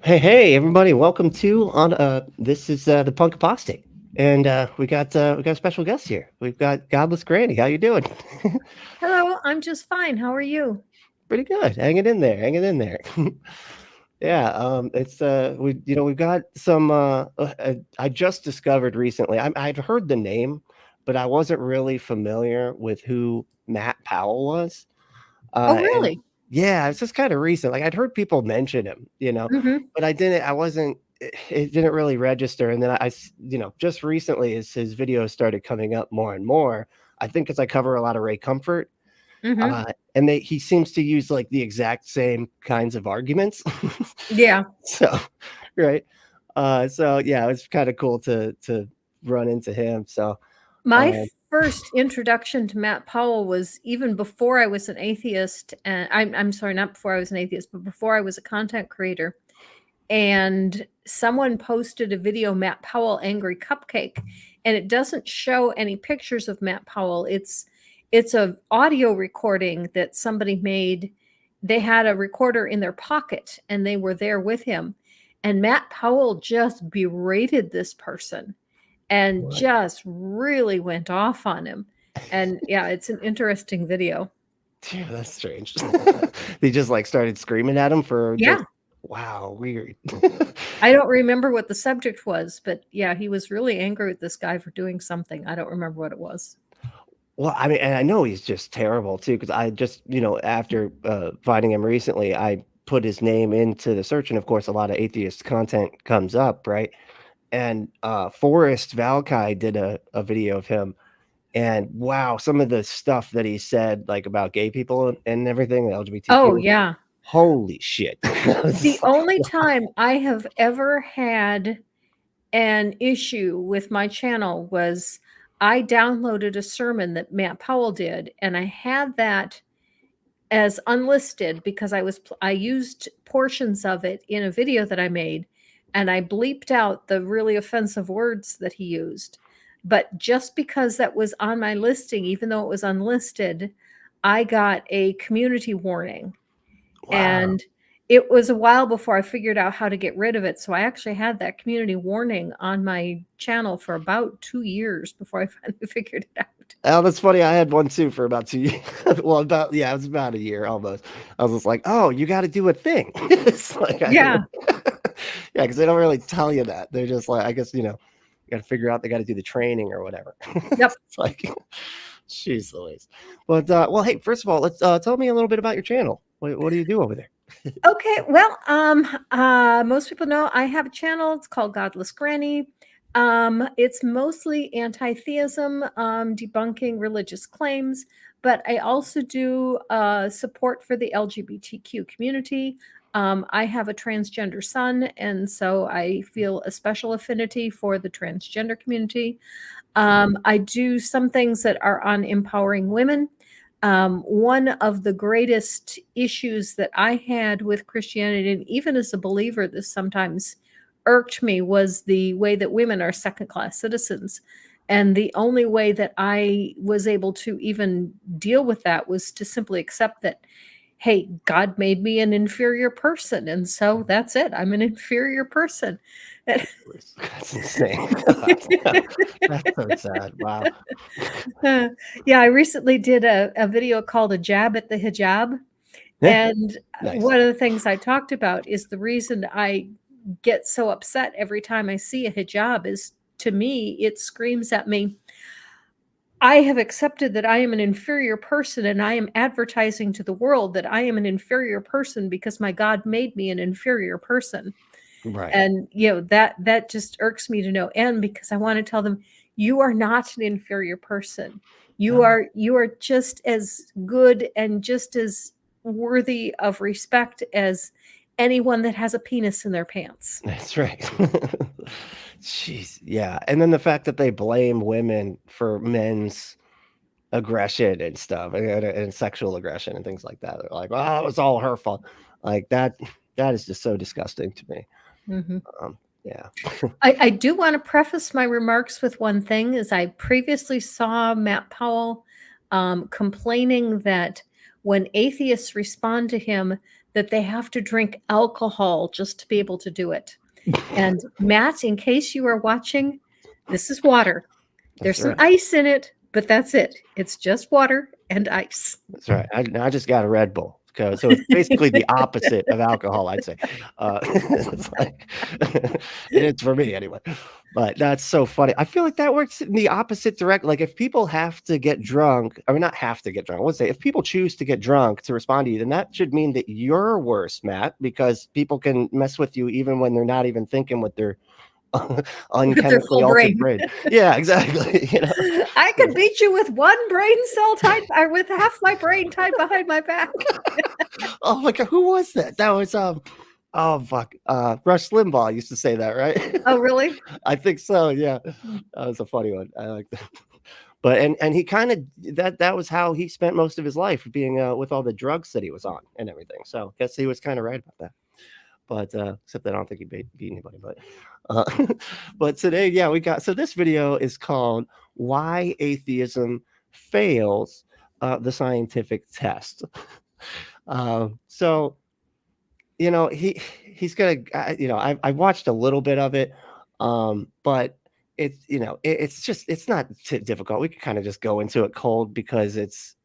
Hey, everybody! Welcome to on. This is the Punk Apostate, and we got a special guest here. We've got Godless Granny. How you doing? Hello, I'm just fine. How are you? Pretty good. Hanging in there. Hanging in there. Yeah. It's we've got some. I just discovered recently. I've heard the name, but I wasn't really familiar with who Matt Powell was. Oh, And really? yeah, it's just kind of recent. Like I'd heard people mention him, Hmm. but I wasn't, it didn't really register. And then just recently as his videos started coming up more and more, I think because I cover a lot of Ray Comfort, Hmm. and he seems to use like the exact same kinds of arguments. Yeah. So, right. So yeah, it's kind of cool to run into him. So, My um, first introduction to Matt Powell was even before I was an atheist, and I'm sorry, not before I was an atheist, but before I was a content creator. And someone posted a video, Matt Powell Angry Cupcake, and it doesn't show any pictures of Matt Powell. It's a audio recording that somebody made. They had a recorder in their pocket and they were there with him. And Matt Powell just berated this person and what? just really went off on him. And yeah, it's an interesting video. Yeah, that's strange. They just like started screaming at him for just Yeah. wow, weird. I don't remember what the subject was, but yeah, he was really angry with this guy for doing something. I don't remember what it was. Well, I mean, and I know he's just terrible too, because I just, after finding him recently, I put his name into the search, and of course, a lot of atheist content comes up, right? And Forrest Valkai did a video of him, and wow, some of the stuff that he said, like about gay people and everything, the Oh, LGBTQ, yeah. holy shit! The It's like, only time I have ever had an issue with my channel was I downloaded a sermon that Matt Powell did, and I had that as unlisted because I used portions of it in a video that I made, and I bleeped out the really offensive words that he used. But just because that was on my listing, even though it was unlisted, I got a community warning. wow. And it was a while before I figured out how to get rid of it. So I actually had that community warning on my channel for about 2 years before I finally figured it out. Oh, that's funny. I had one too for about 2 years. Well, it was about a year almost. I was just like, "Oh, you got to do a thing." It's like I didn't, Yeah. yeah, because they don't really tell you that. They're just like, I guess you got to figure out they got to do the training or whatever. Yep. It's like, jeez Louise. But well, hey, first of all, let's tell me a little bit about your channel. What do you do over there? Okay, well, most people know I have a channel. It's called Godless Granny. It's mostly anti-theism, debunking religious claims, but I also do support for the LGBTQ community. I have a transgender son, and so I feel a special affinity for the transgender community. I do some things that are on empowering women. One of the greatest issues that I had with Christianity, and even as a believer, this sometimes irked me, was the way that women are second class citizens. And the only way that I was able to even deal with that was to simply accept that, hey, God made me an inferior person. And so that's it. I'm an inferior person. That's insane. God, that's so sad. Wow. Uh, yeah, I recently did a video called A Jab at the Hijab. Yeah, And nice. one of the things I talked about is the reason I get so upset every time I see a hijab is, to me, it screams at me, I have accepted that I am an inferior person and I am advertising to the world that I am an inferior person because my God made me an inferior person. Right. And that just irks me to no end because I want to tell them you are not an inferior person. No, You are just as good and just as worthy of respect as anyone that has a penis in their pants. that's right. Jeez, yeah, and then the fact that they blame women for men's aggression and stuff, and sexual aggression and things like that. They're like, "Oh, it was all her fault." Like, that is just so disgusting to me. Mhm. Yeah. I do want to preface my remarks with one thing, is I previously saw Matt Powell complaining that when atheists respond to him, that they have to drink alcohol just to be able to do it. And Matt, in case you are watching, this is water. There's That's some right. ice in it, but that's it. It's just water and ice. That's right. I just got a Red Bull. So it's basically the opposite of alcohol, I'd say. It's like, it is for me anyway. But that's so funny. I feel like that works in the opposite direct. Like if people have to get drunk, or not have to get drunk, let's say if people choose to get drunk to respond to you, then that should mean that you're worse, Matt, because people can mess with you even when they're not even thinking with their With their unchemically full altered brain. brain. Yeah, exactly. I could beat you with one brain cell tied, or with half my brain tied behind my back. Oh my god, who was that? That was oh fuck. Rush Limbaugh used to say that, right? Oh, really? I think so, yeah. That was a funny one. I like that. But and he kind of that was how he spent most of his life being with all the drugs that he was on and everything. So I guess he was kind of right about that. But except that I don't think he beat anybody. But uh, but today, yeah, we got so this video is called "Why Atheism Fails the Scientific Test." So he's gonna I watched a little bit of it, but it's not too difficult. We can kind of just go into it cold because it's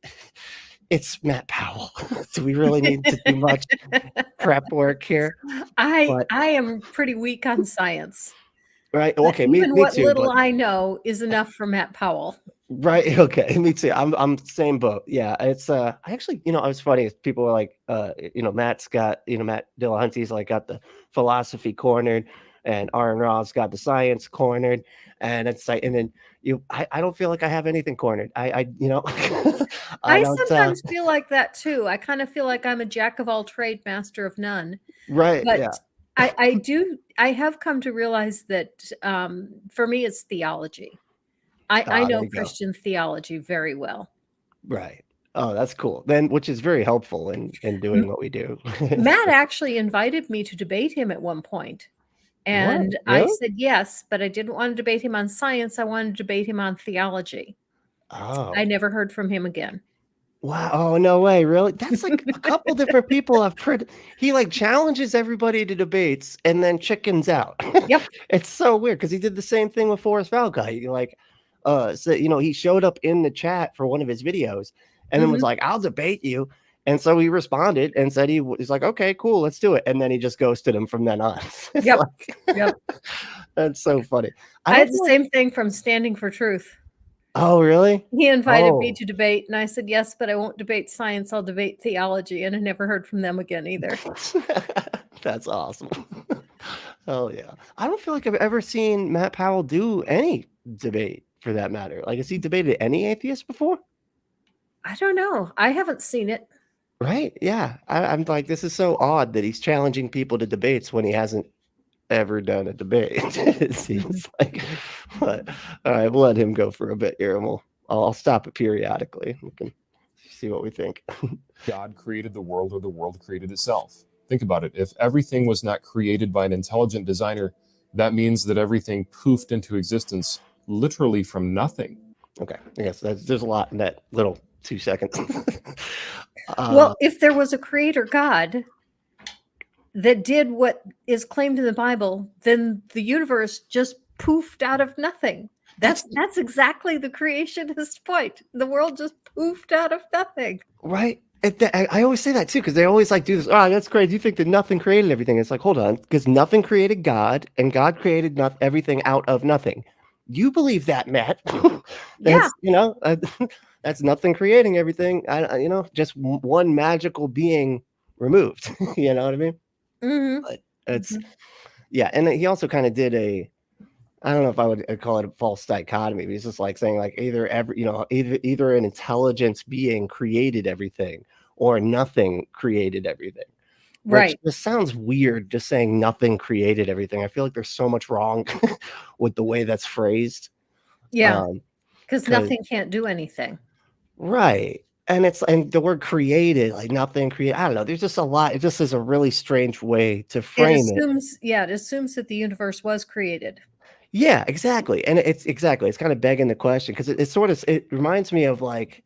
Matt Powell. Do we really need to do much prep work here? I But am pretty weak on science, right, but okay, me even me what too. little But I know is enough for Matt Powell. right, okay, me too. I'm same boat. Yeah, it's I actually, it was funny. People were like, Matt's got, Matt Dillahunty's like got the philosophy cornered, and Aaron Ra's got the science cornered, and it's like, and then I don't feel like I have anything cornered. I I don't. sometimes feel like that too. I kind of feel like I'm a jack of all trade, master of none. Right, But yeah. I have come to realize that for me, it's theology. I There know you go. Christian theology very well. Right. Oh, that's cool. Then, which is very helpful in doing M- what we do. Matt actually invited me to debate him at one point, What? and I Really? said yes, but I didn't want to debate him on science. I wanted to debate him on theology. I Oh. never heard from him again. Wow. Oh, no way. Really? That's like a couple different people I've heard. He like challenges everybody to debates and then chickens out. Yep. It's so weird because he did the same thing with Forrest Valka. He like, so he showed up in the chat for one of his videos and then was Mhm. like, "I'll debate you." And so he responded and said he's like, "Okay, cool, let's do it." And then he just ghosted him from then on. It's Yep. like Yep. that's so funny. I I don't had the feel like. same thing from Standing for Truth. Oh, really? He invited me Oh. to debate, and I said, "Yes, but I won't debate science, I'll debate theology," and I never heard from them again either. That's awesome. Hell yeah. I don't feel like I've ever seen Matt Powell do any debate for that matter. Like, has he debated any atheist before? I don't know. I haven't seen it. Right. Yeah. I'm like, this is so odd that he's challenging people to debates when he hasn't ever done a debate. It Mhm. seems like. But all right, we'll let him go for a bit here, and I'll stop it periodically. We can see what we think. God created the world or the world created itself. Think about it. If everything was not created by an intelligent designer, that means that everything poofed into existence literally from nothing. Okay. I guess there's a lot in that little 2 seconds. Well, if there was a creator God that did what is claimed in the Bible, then the universe just poofed out of nothing. That's exactly the creationist point. The world just poofed out of nothing. right. I always say that too because they always like do this. Oh, that's crazy. You think that nothing created everything? It's like, hold on, because nothing created God, and God created everything out of nothing. You believe that, Matt? Yeah. That's that's nothing creating everything. Just one magical being removed. You know what I mean? Mhm. But it's Mhm. yeah, and he also kind of did a. I don't know if I would call it a false dichotomy, but he's just like saying like either an intelligence being created everything or nothing created everything, which Right. just sounds weird. Just saying nothing created everything. I feel like there's so much wrong with the way that's phrased. Yeah. Um, Because because nothing can't do anything. right, and the word created, like nothing created. I don't know. There's just a lot. It just is a really strange way to It frame it. assumes, yeah, it assumes that the universe was created. Yeah, exactly, and it's kind of begging the question because it reminds me of like,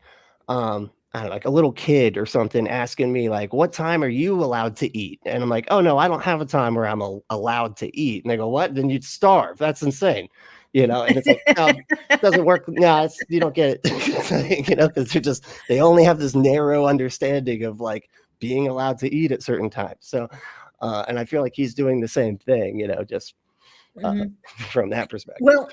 I don't know, like a little kid or something asking me like, "What time are you allowed to eat?" And I'm like, "Oh no, I don't have a time where I'm allowed to eat." And they go, "What? Then you'd starve. That's insane." And it's like, no, it doesn't work. No, you don't get it. Because they only have this narrow understanding of like being allowed to eat at certain times. So, and I feel like he's doing the same thing, just from that perspective. Well,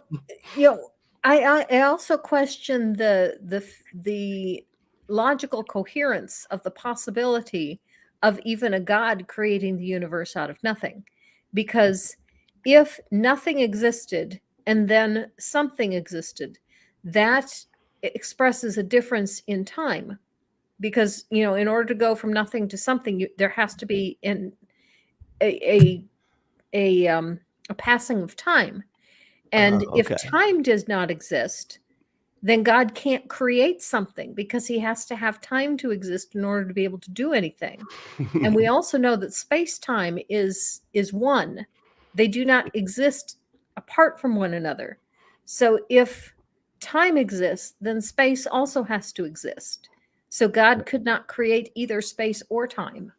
I also question the logical coherence of the possibility of even a God creating the universe out of nothing. Because if nothing existed and then something existed, that expresses a difference in time. Because, in order to go from nothing to something, there has to be a passing of time. And if time does not exist, then God can't create something because he has to have time to exist in order to be able to do anything. And we also know that space-time is one. They do not exist apart from one another. So if time exists, then space also has to exist. So God could not create either space or time.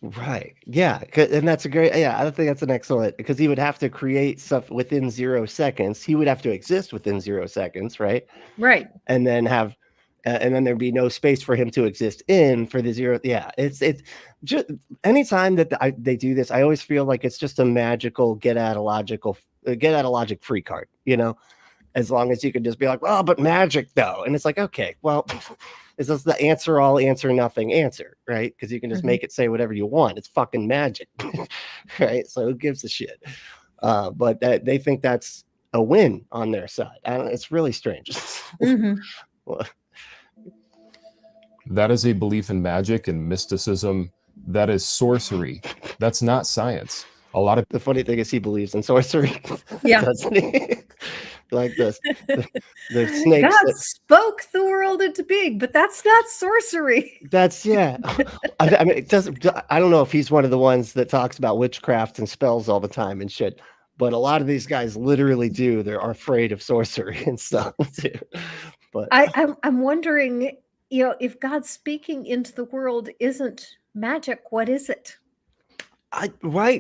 Right. Yeah. And that's I think that's an excellent, because he would have to create stuff within 0 seconds. He would have to exist within 0 seconds. Right. Right. And then and then there'd be no space for him to exist in for the zero. Yeah. It's just anytime that they do this, I always feel like it's just a magical get out of logic free card, as long as you can just be like, "Oh, but magic though." And it's like, okay, well, is this the answer all, answer nothing answer, right? Because you can just make it say whatever you want. It's fucking magic, right? So who gives a shit? But they think that's a win on their side. It's really strange. That is a belief in magic and mysticism. That is sorcery. That's not science. The funny thing is he believes in sorcery. Yeah. Doesn't he? Like the snakes. God spoke the world into being, but that's not sorcery. That's I mean, it doesn't. I don't know if he's one of the ones that talks about witchcraft and spells all the time and shit. But a lot of these guys literally do. They're afraid of sorcery and stuff too. But I'm wondering, if God speaking into the world isn't magic, what is it?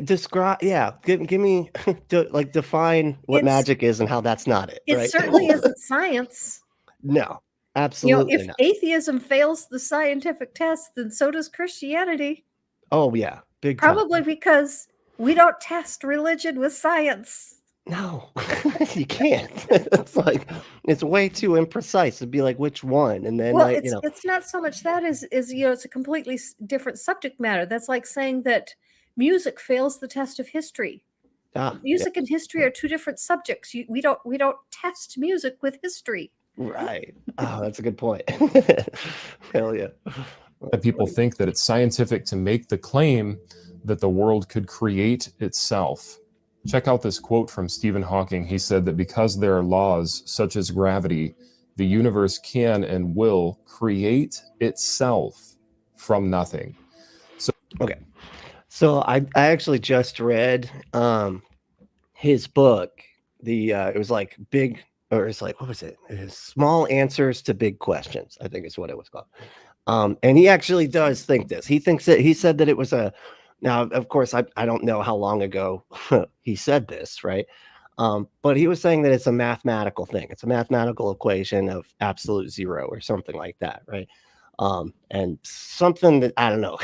Describe. Yeah, give me define what magic is and how that's not it. It right? certainly isn't science. No, absolutely if not. atheism fails the scientific test, then so does Christianity. Oh yeah, big probably time. Because we don't test religion with science. No, you can't. It's way too imprecise to be like which one, and then it's not so much that is it's a completely different subject matter. That's like saying that music fails the test of history. Music and history are two different subjects. We don't test music with history. Right. Oh, that's a good point. Hell yeah. People think that it's scientific to make the claim that the world could create itself. Check out this quote from Stephen Hawking. He said that because there are laws such as gravity, the universe can and will create itself from nothing. So I actually just read his book. It was like big, or it's like, what was it? Small Answers to Big Questions, I think is what it was called. And he actually does think this. He said that it was now, of course, I don't know how long ago he said this, right? But he was saying that it's a mathematical thing. It's a mathematical equation of absolute zero or something like that, right? And something that, I don't know,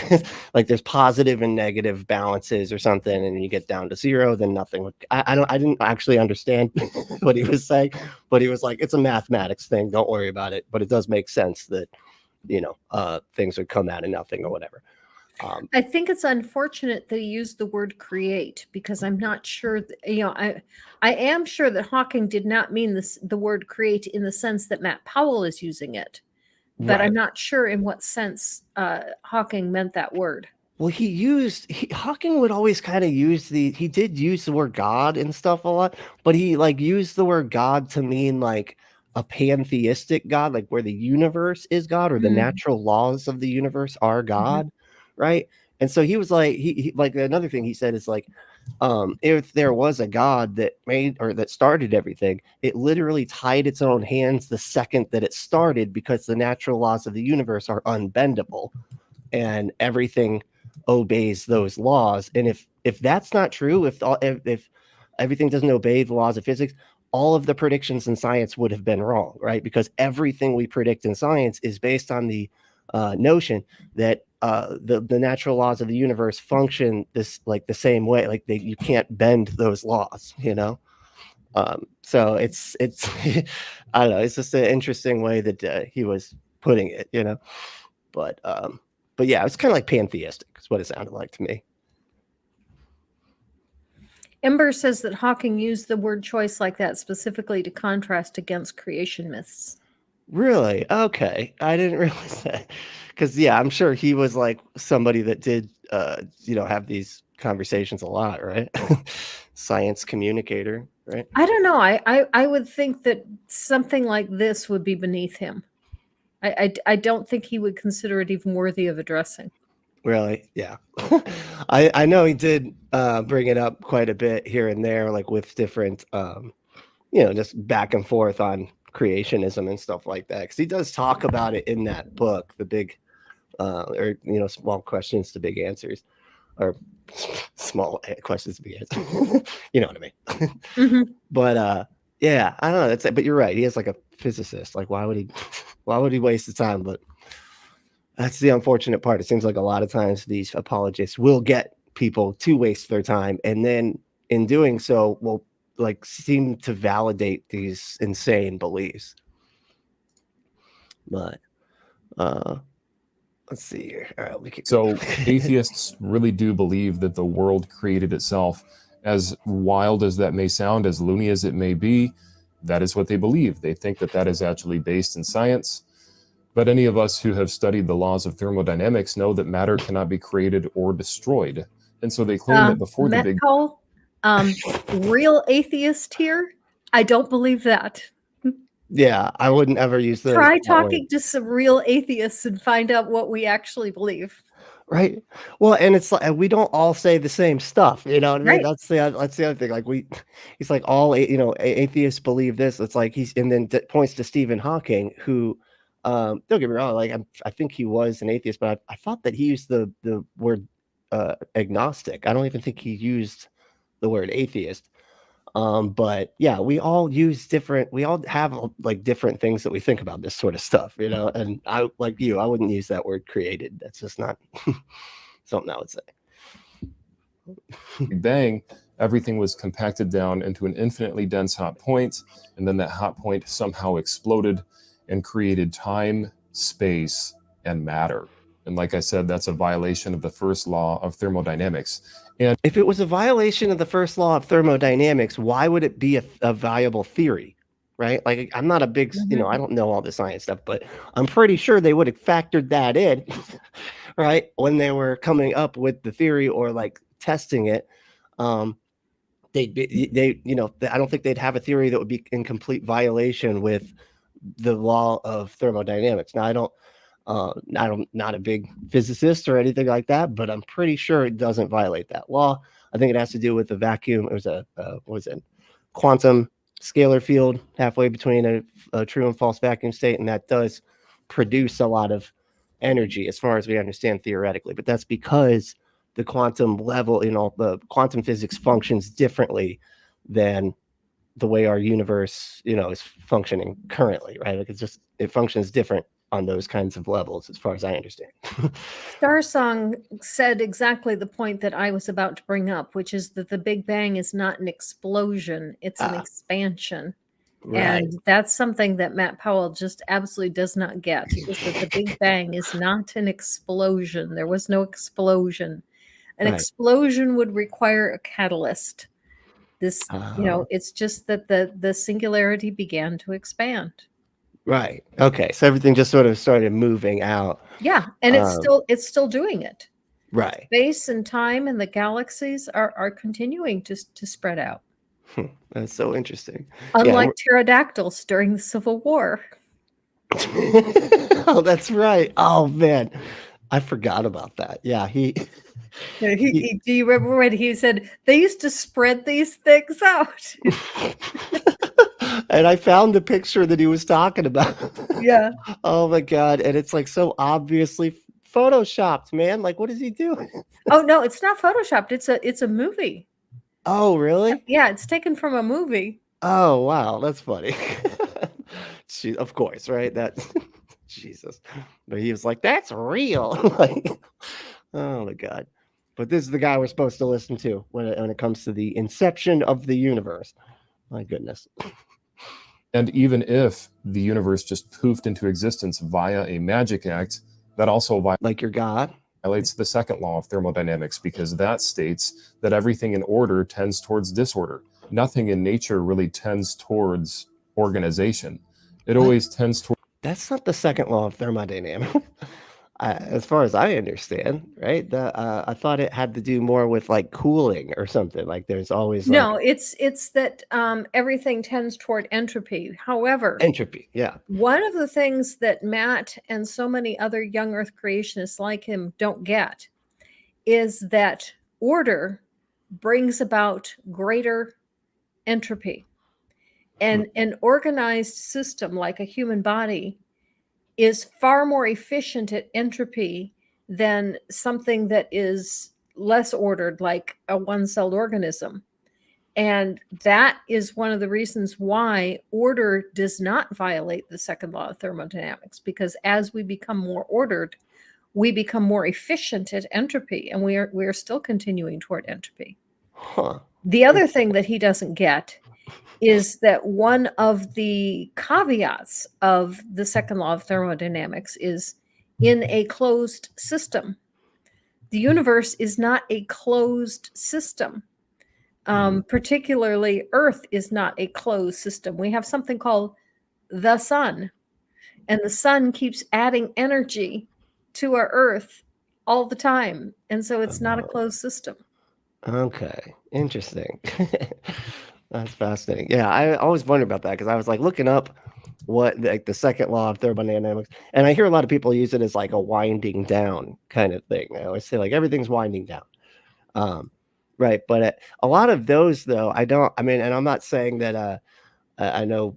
like there's positive and negative balances or something, and you get down to zero, then nothing would, I didn't actually understand what he was saying, but he was like, it's a mathematics thing, don't worry about it. But it does make sense that, things would come out of nothing or whatever. I think it's unfortunate that he used the word create, because I'm not sure that, I am sure that Hawking did not mean the word create in the sense that Matt Powell is using it. But right. I'm not sure in what sense Hawking meant that word. Well, Hawking would always kind of he did use the word God and stuff a lot, but he used the word God to mean like a pantheistic God, like where the universe is God, or the natural laws of the universe are God, right? And so he was like, he like, another thing he said is like, if there was a God that made or that started everything, it literally tied its own hands the second that it started, because the natural laws of the universe are unbendable and everything obeys those laws. And if that's not true, if everything doesn't obey the laws of physics, all of the predictions in science would have been wrong, right? Because everything we predict in science is based on the notion that the natural laws of the universe function this like the same way, like you can't bend those laws, you know. So it's I don't know, it's just an interesting way that he was putting it, you know. But yeah, it's kind of like pantheistic is what it sounded like to me. Ember says that Hawking used the word choice like that specifically to contrast against creation myths. Really? Okay. I didn't realize that. Because yeah, I'm sure he was like somebody that did have these conversations a lot, right? Science communicator, right? I don't know. I would think that something like this would be beneath him. I don't think he would consider it even worthy of addressing. Really? Yeah. I know he did bring it up quite a bit here and there, like with different just back and forth on creationism and stuff like that. Because he does talk about it in that book, the big small questions to big answers, or small questions to big answers. You know what I mean? Mm-hmm. But yeah, I don't know. That's it. But you're right. He is like a physicist. Like, why would he waste the time? But that's the unfortunate part. It seems like a lot of times these apologists will get people to waste their time, and then in doing so will like seem to validate these insane beliefs. But let's see here. All right, So atheists really do believe that the world created itself. As wild as that may sound, as loony as it may be, that is what they believe. They think that that is actually based in science. But any of us who have studied the laws of thermodynamics know that matter cannot be created or destroyed. And so they claim that before Matt the big... Powell, real atheist here, I don't believe that. Yeah, I wouldn't ever use the... Try talking to some real atheists and find out what we actually believe. Right. Well, and it's like we don't all say the same stuff. You know what I mean? Right. That's the other thing. Like he's like all atheists believe this. It's like and then points to Stephen Hawking, who don't get me wrong. Like I think he was an atheist, but I thought that he used the word agnostic. I don't even think he used the word atheist. But yeah, we all have like different things that we think about this sort of stuff, you know. And I, like you, I wouldn't use that word created. That's just not something I would say. Big Bang, everything was compacted down into an infinitely dense hot point, and then that hot point somehow exploded and created time, space, and matter. And like I said, that's a violation of the first law of thermodynamics. And if it was a violation of the first law of thermodynamics, why would it be a viable theory? Right? Like, I'm not a big, I don't know all the science stuff, but I'm pretty sure they would have factored that in, right? When they were coming up with the theory or like testing it. I don't think they'd have a theory that would be in complete violation with the law of thermodynamics. Now, I'm not a big physicist or anything like that, but I'm pretty sure it doesn't violate that law. I think it has to do with the vacuum. It was a quantum scalar field halfway between a true and false vacuum state, and that does produce a lot of energy as far as we understand theoretically. But that's because the quantum level, the quantum physics functions differently than the way our universe, is functioning currently, right? Like it functions different on those kinds of levels, as far as I understand. Star Song said exactly the point that I was about to bring up, which is that the Big Bang is not an explosion, it's an expansion. Right. And that's something that Matt Powell just absolutely does not get, is that the Big Bang is not an explosion. There was no explosion. An explosion would require a catalyst. This, it's just that the singularity began to expand. Right. Okay. So everything just sort of started moving out. Yeah, and it's still doing it. Right. Space and time and the galaxies are continuing to spread out. That's so interesting. Unlike pterodactyls during the Civil War. Oh, that's right. Oh man, I forgot about that. Yeah, Do you remember when he said they used to spread these things out? And I found the picture that he was talking about. Yeah. Oh my God. And it's like so obviously photoshopped, man. Like, what is he doing? Oh no, it's not photoshopped. It's a movie. Oh, really? Yeah, it's taken from a movie. Oh, wow. That's funny. Of course, right? That Jesus. But he was like, that's real. Like, oh my God. But this is the guy we're supposed to listen to when it comes to the inception of the universe. My goodness. And even if the universe just poofed into existence via a magic act, that also Like your God? violates the second law of thermodynamics, because that states that everything in order tends towards disorder. Nothing in nature really tends towards organization. It always tends towards. That's not the second law of thermodynamics. As far as I understand, right? I thought it had to do more with like cooling or something. Like there's always like No, it's that everything tends toward entropy. However, entropy. Yeah. one of the things that Matt and so many other young Earth creationists like him don't get is that order brings about greater entropy. And an organized system like a human body is far more efficient at entropy than something that is less ordered, like a one-celled organism. And that is one of the reasons why order does not violate the second law of thermodynamics, because as we become more ordered, we become more efficient at entropy, and we are still continuing toward entropy. Huh. The other thing that he doesn't get is that one of the caveats of the second law of thermodynamics is in a closed system. The universe is not a closed system. Particularly, Earth is not a closed system. We have something called the sun, and the sun keeps adding energy to our Earth all the time. And so it's not a closed system. Okay. Interesting. That's fascinating. Yeah, I always wondered about that because I was like looking up what like the second law of thermodynamics, and I hear a lot of people use it as like a winding down kind of thing. I always say like everything's winding down. Right, but a lot of those though, I mean, and I'm not saying that I know,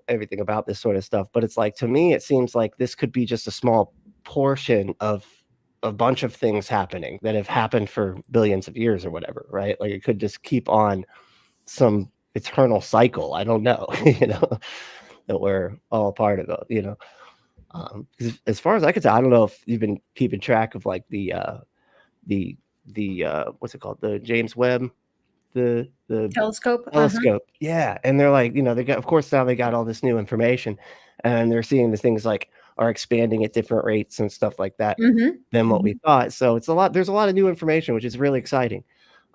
everything about this sort of stuff, but it's like to me it seems like this could be just a small portion of a bunch of things happening that have happened for billions of years or whatever, right? Like it could just keep on some eternal cycle. I don't know, that we're all a part of it. 'Cause as far as I could tell, I don't know if you've been keeping track of like the what's it called? The James Webb, the Telescope. telescope. Yeah. And they're like, they got, of course, now they got all this new information and they're seeing the things like are expanding at different rates and stuff like that than what we thought. So there's a lot of new information, which is really exciting.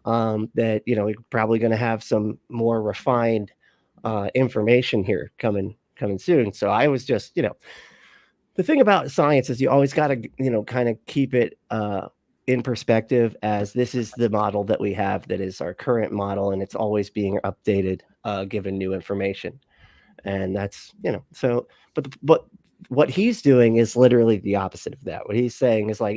That, we're probably going to have some more refined information here coming soon. So I was just, the thing about science is you always got to, kind of keep it in perspective as this is the model that we have that is our current model, and it's always being updated given new information. And that's, so, but what he's doing is literally the opposite of that. What he's saying is like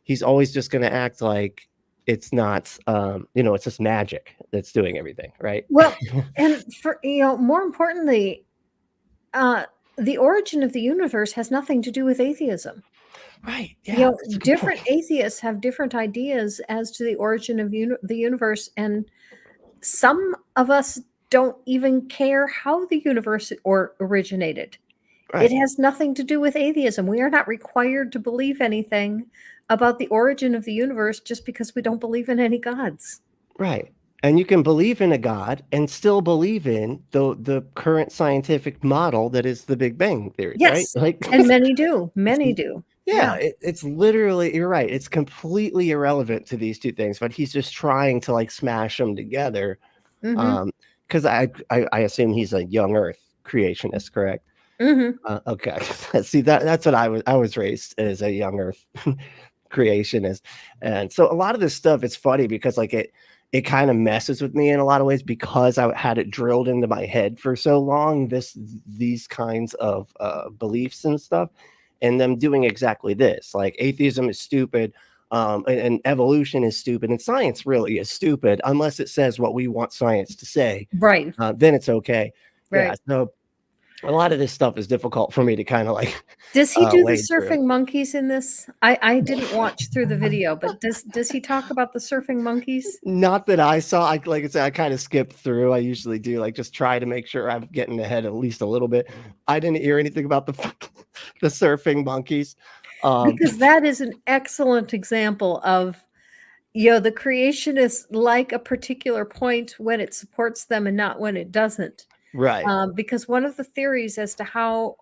he's always just going to act like it's not, it's just magic that's doing everything, right? Well, and for more importantly, the origin of the universe has nothing to do with atheism. Right. Yeah. That's a good Different point. atheists have different ideas as to the origin of the universe, and some of us don't even care how the universe originated. Right. It has nothing to do with atheism. We are not required to believe anything about the origin of the universe just because we don't believe in any gods. Right. And you can believe in a God and still believe in the current scientific model that is the Big Bang theory, right? Yes, Like, and many do. Many do. yeah, it's literally, you're right. It's completely irrelevant to these two things, but he's just trying to like smash them together. Because I assume he's a young Earth creationist, correct? Okay. See, that's what I was raised as a young Earth creationist. And so a lot of this stuff, it's funny because like it kind of messes with me in a lot of ways because I had it drilled into my head for so long, these kinds of beliefs and stuff, and them doing exactly this. Like atheism is stupid. And evolution is stupid, and science really is stupid unless it says what we want science to say. Right. Then it's okay. Yeah. Right. So a lot of this stuff is difficult for me to kind of like Does he do the wade through. surfing monkeys in this? I didn't watch through the video, but does he talk about the surfing monkeys? Not that I saw. Like I said, I kind of skipped through. I usually do, like, just try to make sure I'm getting ahead at least a little bit. I didn't hear anything about the surfing monkeys. Because that is an excellent example of, the creation is like a particular point when it supports them and not when it doesn't. Right. Because one of the theories as to how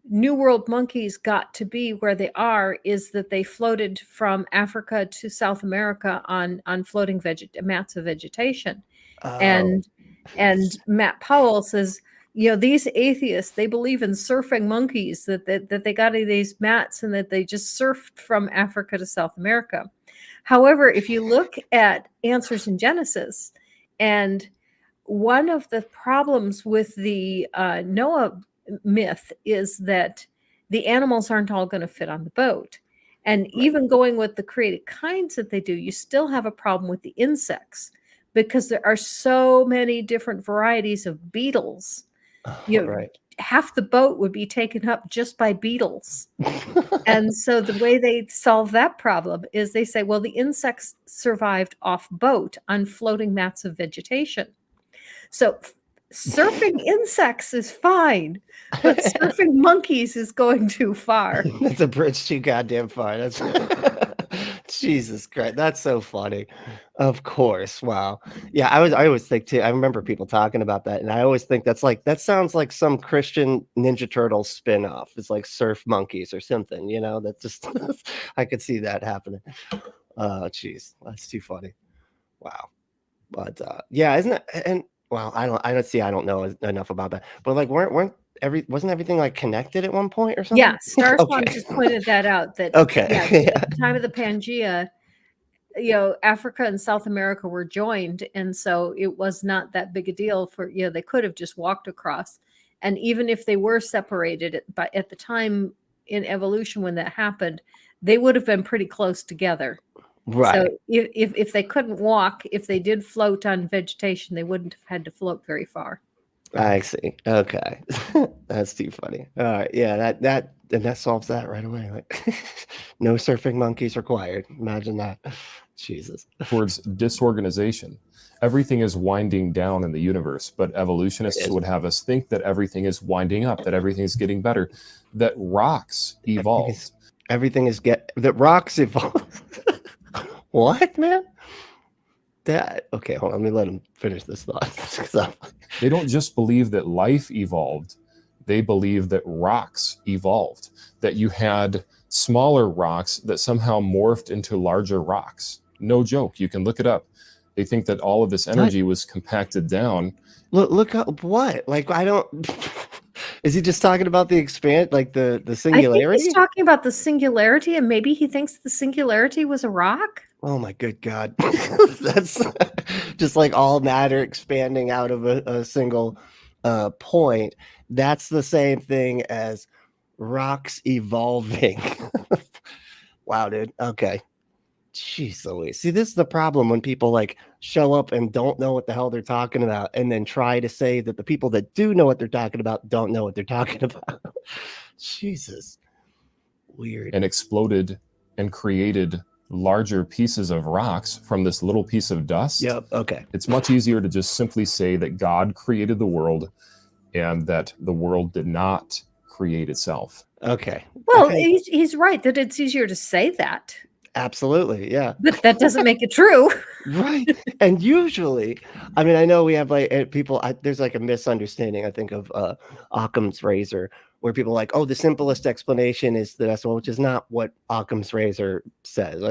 New World monkeys got to be where they are is that they floated from Africa to South America on floating mats of vegetation. Oh. And Matt Powell says, these atheists, they believe in surfing monkeys, that they got these mats and that they just surfed from Africa to South America. However, if you look at Answers in Genesis, and one of the problems with the Noah myth is that the animals aren't all going to fit on the boat. And even going with the created kinds that they do, you still have a problem with the insects, because there are so many different varieties of beetles. Right. Half the boat would be taken up just by beetles. And so the way they solve that problem is they say, well, the insects survived off boat on floating mats of vegetation. So surfing insects is fine, but surfing monkeys is going too far. That's a bridge too goddamn far. That's Jesus Christ. That's so funny. Of course. Wow. Yeah, I always think too. I remember people talking about that, and I always think that sounds like some Christian Ninja Turtle spin-off. It's like surf monkeys or something, that just I could see that happening. Jeez, that's too funny. Wow. But yeah, isn't it? And well, I don't know enough about that. But like, wasn't everything like connected at one point or something? Yeah, Starswan Okay. just pointed that out. That Okay. at the time of the Pangea, Africa and South America were joined, and so it was not that big a deal for they could have just walked across. And even if they were separated, but at the time in evolution when that happened, they would have been pretty close together. Right. So if they couldn't walk, if they did float on vegetation, they wouldn't have had to float very far. I see. Okay. That's too funny. All right. Yeah, that solves that right away. Like no surfing monkeys required. Imagine that. Jesus. Towards disorganization. Everything is winding down in the universe, but evolutionists would have us think that everything is winding up, that everything is getting better, that rocks evolved. That rocks evolved. What, man? Okay, hold on. Let me let him finish this thought. They don't just believe that life evolved. They believe that rocks evolved, that you had smaller rocks that somehow morphed into larger rocks. No joke. You can look it up. They think that all of this energy was compacted down. Look up what? Like, I don't... Is he just talking about the the singularity? I think he's talking about the singularity, and maybe he thinks the singularity was a rock. Oh my good God. That's just like all matter expanding out of a single point. That's the same thing as rocks evolving. Wow, dude. Okay. Jeez Louise. See, this is the problem when people like show up and don't know what the hell they're talking about, and then try to say that the people that do know what they're talking about don't know what they're talking about. Jesus. Weird. And exploded and created larger pieces of rocks from this little piece of dust. Yep. Okay. It's much easier to just simply say that God created the world and that the world did not create itself. Okay. Well, he's right that it's easier to say that. Absolutely, yeah. But that doesn't make it true. Right. And usually, I mean, I know we have like people, there's like a misunderstanding, I think, of Occam's razor, where people are like, oh, the simplest explanation is the best one, which is not what Occam's razor says.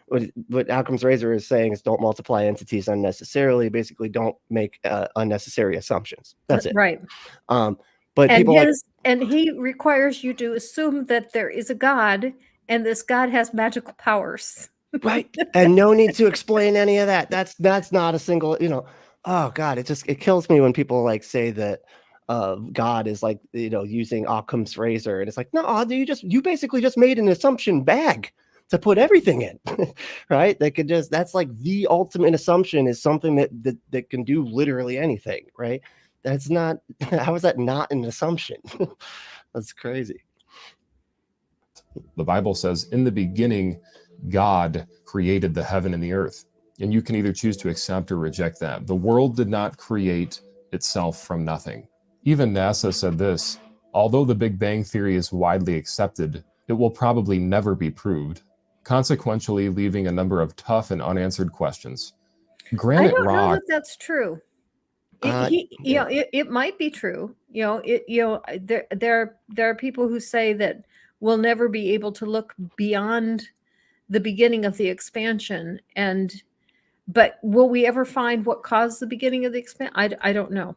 What Occam's razor is saying is don't multiply entities unnecessarily. Basically, don't make unnecessary assumptions. That's it. Right. But people and he requires you to assume that there is a God, and this God has magical powers. Right. And no need to explain any of that. That's not a single, oh God, it kills me when people like say that God is like, using Occam's razor. And it's like, no, you basically just made an assumption bag. to put everything in, right? That could just, that's like the ultimate assumption, is something that can do literally anything, right? That's not, how is that not an assumption? That's crazy. The Bible says, in the beginning, God created the heaven and the earth. And you can either choose to accept or reject that. The world did not create itself from nothing. Even NASA said this: although the Big Bang Theory is widely accepted, it will probably never be proved, consequentially leaving a number of tough and unanswered questions. I Granite don't know rock. that that's true. Yeah. It might be true. There are people who say that we'll never be able to look beyond the beginning of the expansion, but will we ever find what caused the beginning of the expansion? I don't know.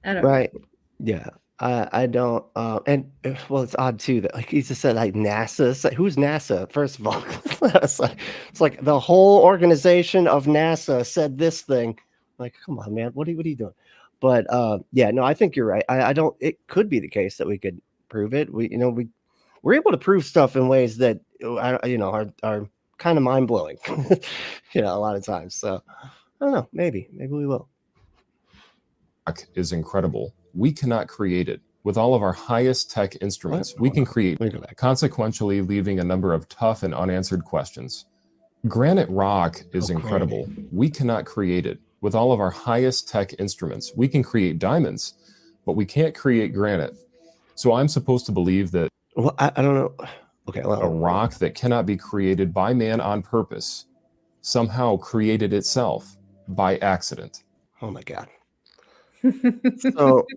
I don't know. Right. Yeah. I don't, well, it's odd too that, like, he just said, like, NASA. It's like, who's NASA? First of all, it's like the whole organization of NASA said this thing. Like, come on, man, what are you doing? But yeah, no, I think you're right. I don't. It could be the case that we could prove it. We're able to prove stuff in ways that are kind of mind blowing. A lot of times. So I don't know. Maybe we will. Is incredible. We cannot create it. With all of our highest tech instruments, we can create, consequentially leaving a number of tough and unanswered questions. Granite rock is incredible. We cannot create it. With all of our highest tech instruments, we can create diamonds, but we can't create granite. So I'm supposed to believe that I don't know. Okay, well, a rock that cannot be created by man on purpose somehow created itself by accident. Oh my God. So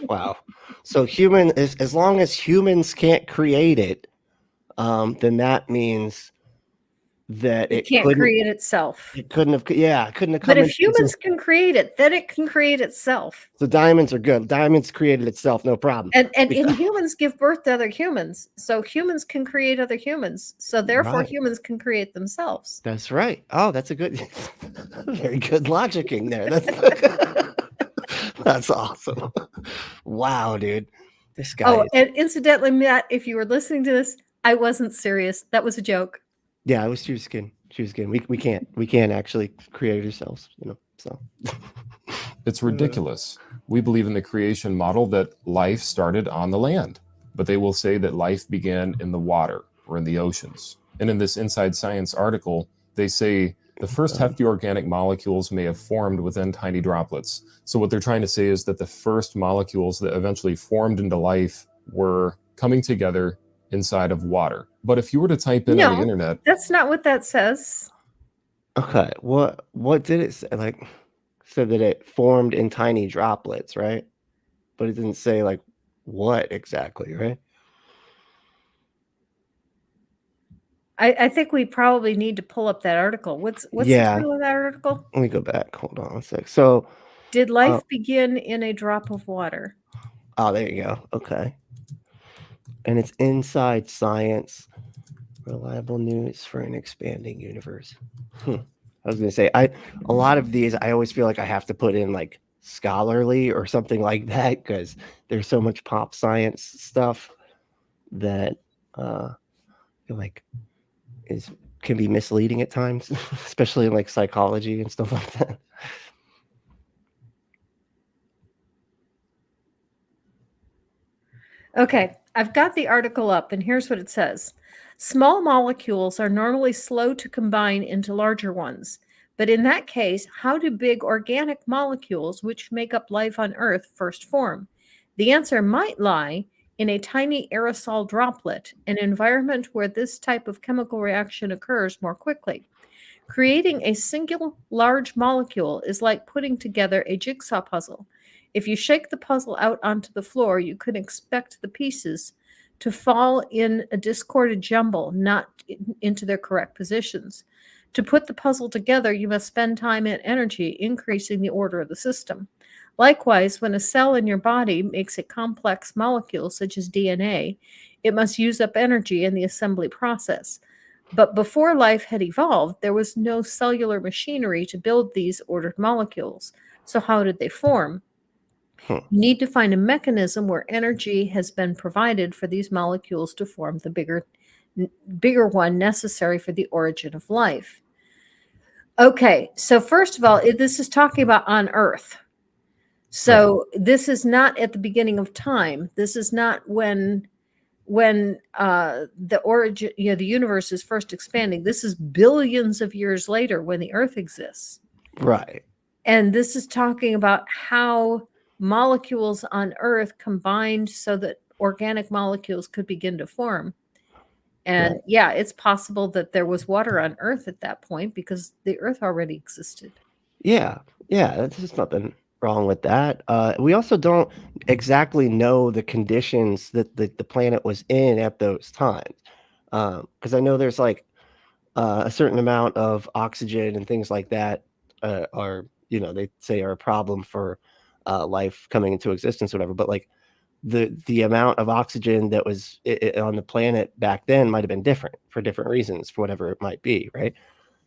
wow. So as long as humans can't create it, then that means that it can't create itself. It couldn't have come. But if humans can create it, then it can create itself. So diamonds are good. Diamonds created itself, no problem. And humans give birth to other humans. So humans can create other humans. So therefore humans can create themselves. That's right. Oh, that's a good, very good logicking there. That's awesome. Wow, dude. This guy. Oh, and incidentally, Matt, if you were listening to this, I wasn't serious. That was a joke. Yeah, it was She was kidding. We can't actually create ourselves, so. It's ridiculous. We believe in the creation model that life started on the land, but they will say that life began in the water or in the oceans. And in this Inside Science article, they say the first hefty organic molecules may have formed within tiny droplets. So what they're trying to say is that the first molecules that eventually formed into life were coming together inside of water. But if you were to type in on the internet, that's not what that says. Okay, what did it say? Like, said that it formed in tiny droplets, right? But it didn't say like what exactly, right? I think we probably need to pull up that article. What's the title of that article? Let me go back. Hold on a sec. So, did life begin in a drop of water? Oh, there you go. Okay. And it's Inside Science, reliable news for an expanding universe. I was going to say, a lot of these, I always feel like I have to put in like scholarly or something like that, because there's so much pop science stuff that I feel like can be misleading at times, especially in like psychology and stuff like that. Okay, I've got the article up, and here's what it says. Small molecules are normally slow to combine into larger ones. But in that case, how do big organic molecules, which make up life on Earth, first form? The answer might lie in a tiny aerosol droplet, an environment where this type of chemical reaction occurs more quickly. Creating a single large molecule is like putting together a jigsaw puzzle. If you shake the puzzle out onto the floor, you could expect the pieces to fall in a discorded jumble, not into their correct positions. To put the puzzle together, you must spend time and energy increasing the order of the system. Likewise, when a cell in your body makes a complex molecule such as DNA, it must use up energy in the assembly process. But before life had evolved, there was no cellular machinery to build these ordered molecules. So how did they form? You need to find a mechanism where energy has been provided for these molecules to form the bigger bigger one necessary for the origin of life. Okay, so first of all, this is talking about on Earth. So this is not at the beginning of time. This is not when the origin, the universe is first expanding. This is billions of years later when the Earth exists. Right. And this is talking about how molecules on Earth combined so that organic molecules could begin to form. And yeah, it's possible that there was water on Earth at that point because the Earth already existed. Yeah. There's nothing wrong with that. We also don't exactly know the conditions that the planet was in at those times, because I know there's like a certain amount of oxygen and things like that are, they say are a problem for life coming into existence, or whatever. But like the amount of oxygen that was on the planet back then might have been different for different reasons, for whatever it might be, right?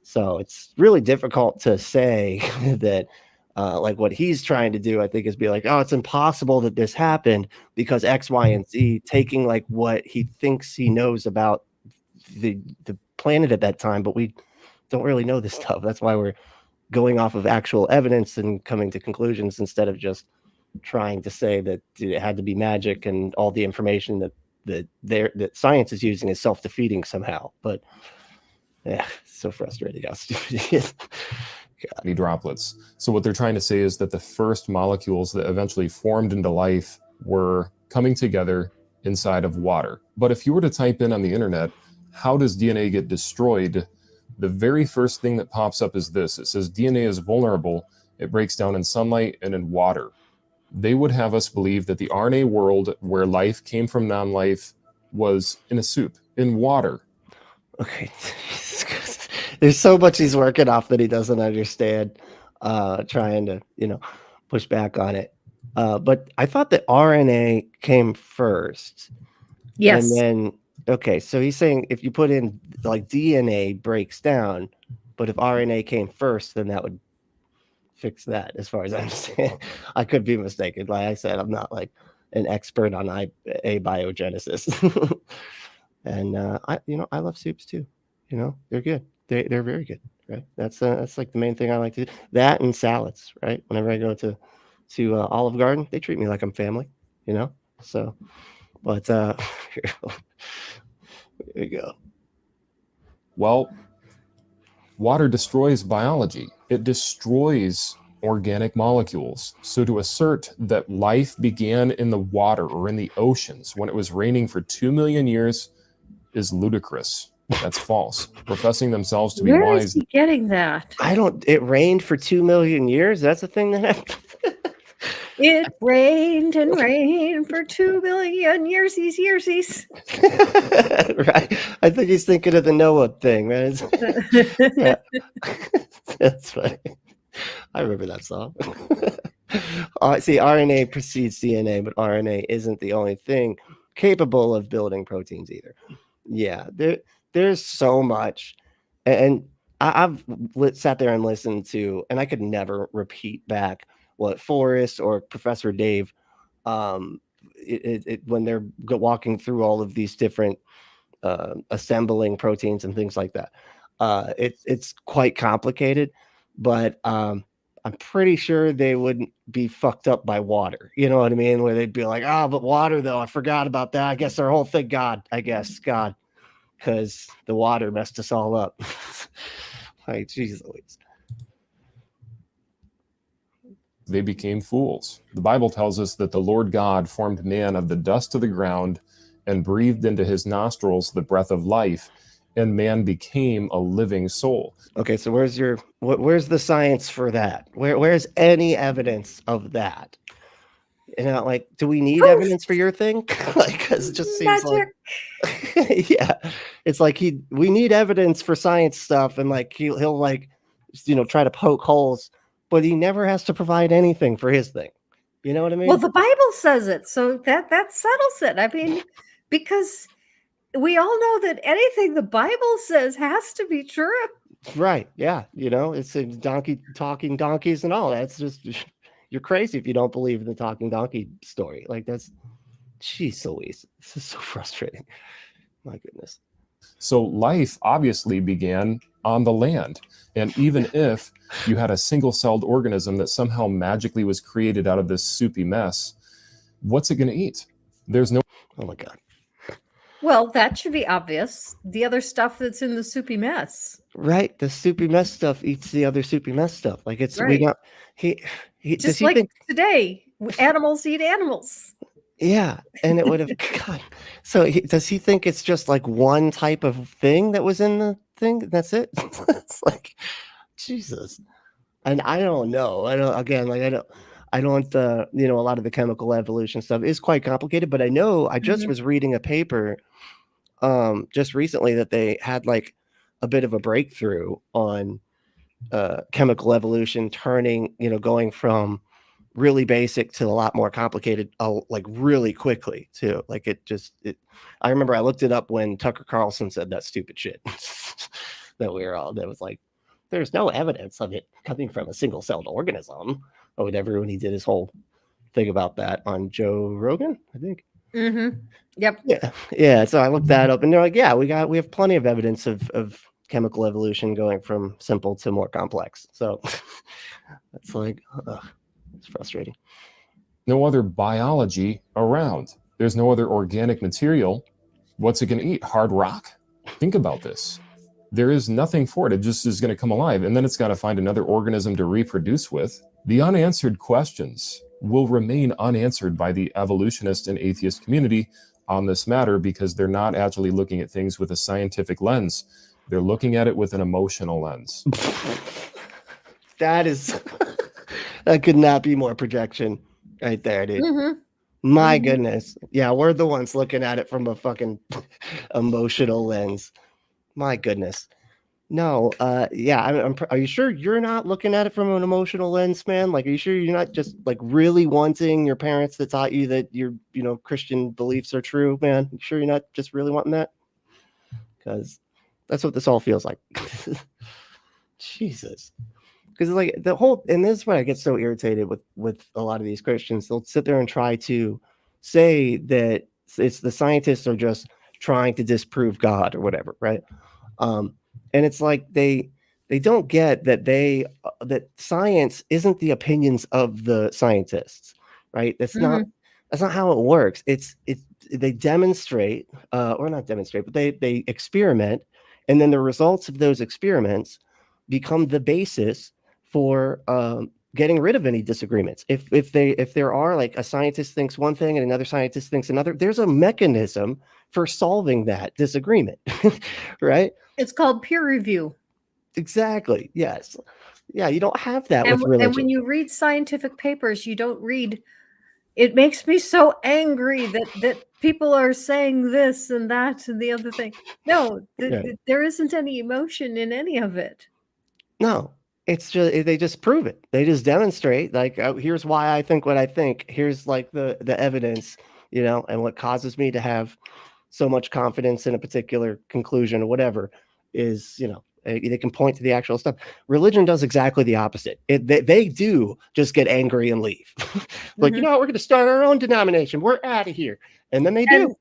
So it's really difficult to say that, like what he's trying to do, I think, is be like, oh, it's impossible that this happened because X, Y, and Z, taking like what he thinks he knows about the planet at that time, but we don't really know this stuff. That's why we're going off of actual evidence and coming to conclusions instead of just trying to say that it had to be magic and all the information that science is using is self-defeating somehow. But yeah, so frustrating how stupid it is. Droplets. So what they're trying to say is that the first molecules that eventually formed into life were coming together inside of water. But if you were to type in on the internet, how does DNA get destroyed? The very first thing that pops up is this. It says DNA is vulnerable. It breaks down in sunlight and in water. They would have us believe that the RNA world where life came from non-life was in a soup, in water. Okay. There's so much he's working off that he doesn't understand, trying to, push back on it. But I thought that RNA came first. Yes. And then, okay, so he's saying if you put in like DNA breaks down, but if RNA came first, then that would fix that, as far as I understand. I could be mistaken. Like I said, I'm not like an expert on abiogenesis. And I love soups too. They're good. They're very good, right? That's like the main thing I like to do. That and salads, right? Whenever I go to Olive Garden, they treat me like I'm family, So, but here we go. Well, water destroys biology. It destroys organic molecules. So to assert that life began in the water or in the oceans when it was raining for 2 million years is ludicrous. That's false. Professing themselves to be Where wise. is he getting that? It rained for 2 million years. That's a thing that happened. It rained and rained for 2 million yearsies. Right. I think he's thinking of the Noah thing, man. Yeah. That's funny. I remember that song. See, RNA precedes DNA, but RNA isn't the only thing capable of building proteins either. Yeah, there's so much. And I've sat there and listened to, and I could never repeat back what Forrest or Professor Dave, when they're walking through all of these different assembling proteins and things like that. It's quite complicated, but I'm pretty sure they wouldn't be fucked up by water. You know what I mean? Where they'd be like, oh, but water though, I forgot about that. I guess our whole thing, God, because the water messed us all up. Like, jeez Louise. They became fools. The Bible tells us that the Lord God formed man of the dust of the ground and breathed into his nostrils the breath of life, and man became a living soul. Okay, so where's the science for that? Where's any evidence of that? Like, do we need evidence for your thing? Like, because it just seems Magic. like, yeah, it's like we need evidence for science stuff, and like he'll like, try to poke holes, but he never has to provide anything for his thing. You know what I mean? Well, the Bible says it, so that settles it. I mean, because we all know that anything the Bible says has to be true. Right. Yeah. It's a donkey talking donkeys and all that. It's just, you're crazy if you don't believe in the talking donkey story. Like, that's, jeez Louise. This is so frustrating. My goodness. So life obviously began on the land. And even if you had a single-celled organism that somehow magically was created out of this soupy mess, what's it going to eat? There's no. Oh my God. Well, that should be obvious. The other stuff that's in the soupy mess. Right, the soupy mess stuff eats the other soupy mess stuff. Like it's we Right. got he does Just he like think today, animals eat animals. yeah, and it would have God. So does he think it's just like one type of thing that was in the thing? That's it? It's like Jesus. And I don't know. I don't again like I don't you know a lot of the chemical evolution stuff is quite complicated, but I know I just Mhm. was reading a paper just recently that they had like a bit of a breakthrough on chemical evolution turning, you know, going from really basic to a lot more complicated, like really quickly too. Like I remember I looked it up when Tucker Carlson said that stupid shit that that was like, there's no evidence of it coming from a single celled organism or whatever when he did his whole thing about that on Joe Rogan, I think. Mm-hmm. Yep. Yeah. Yeah. So I looked that up and they're like, yeah, we have plenty of evidence of chemical evolution going from simple to more complex. So it's like, it's frustrating. No other biology around. There's no other organic material. What's it going to eat? Hard rock? Think about this. There is nothing for it. It just is going to come alive. And then it's got to find another organism to reproduce with. The unanswered questions will remain unanswered by the evolutionist and atheist community on this matter because they're not actually looking at things with a scientific lens. They're looking at it with an emotional lens. That is, that could not be more projection right there, dude. Mm-hmm. My Mhm. goodness. Yeah, we're the ones looking at it from a fucking emotional lens. My goodness. No, yeah, are you sure you're not looking at it from an emotional lens, man? Like, are you sure you're not just like really wanting your parents that taught you that your, you know, Christian beliefs are true, man? You sure you're not just really wanting that? Because that's what this all feels like. Jesus. Because like the whole, and this is why I get so irritated with a lot of these Christians. They'll sit there and try to say that it's the scientists are just trying to disprove God or whatever, right? And it's like they don't get that that science isn't the opinions of the scientists, right? Mhm. That's not how it works. It's they demonstrate or not demonstrate, but they experiment, and then the results of those experiments become the basis for getting rid of any disagreements. If there are like a scientist thinks one thing and another scientist thinks another, there's a mechanism for solving that disagreement, right? It's called peer review. Exactly. Yes. Yeah, you don't have that And with and when religion. you read scientific papers, you don't read. It makes me so angry that people are saying this and that and the other thing. No, Yeah. there isn't any emotion in any of it. No, it's just they just prove it. They just demonstrate like here's why I think what I think. Here's like the evidence, you know, and what causes me to have so much confidence in a particular conclusion or whatever is, you know, they can point to the actual stuff. Religion does exactly the opposite. They do just get angry and leave. Like, you Mhm. know, we're going to start our own denomination. We're out of here. And then they do.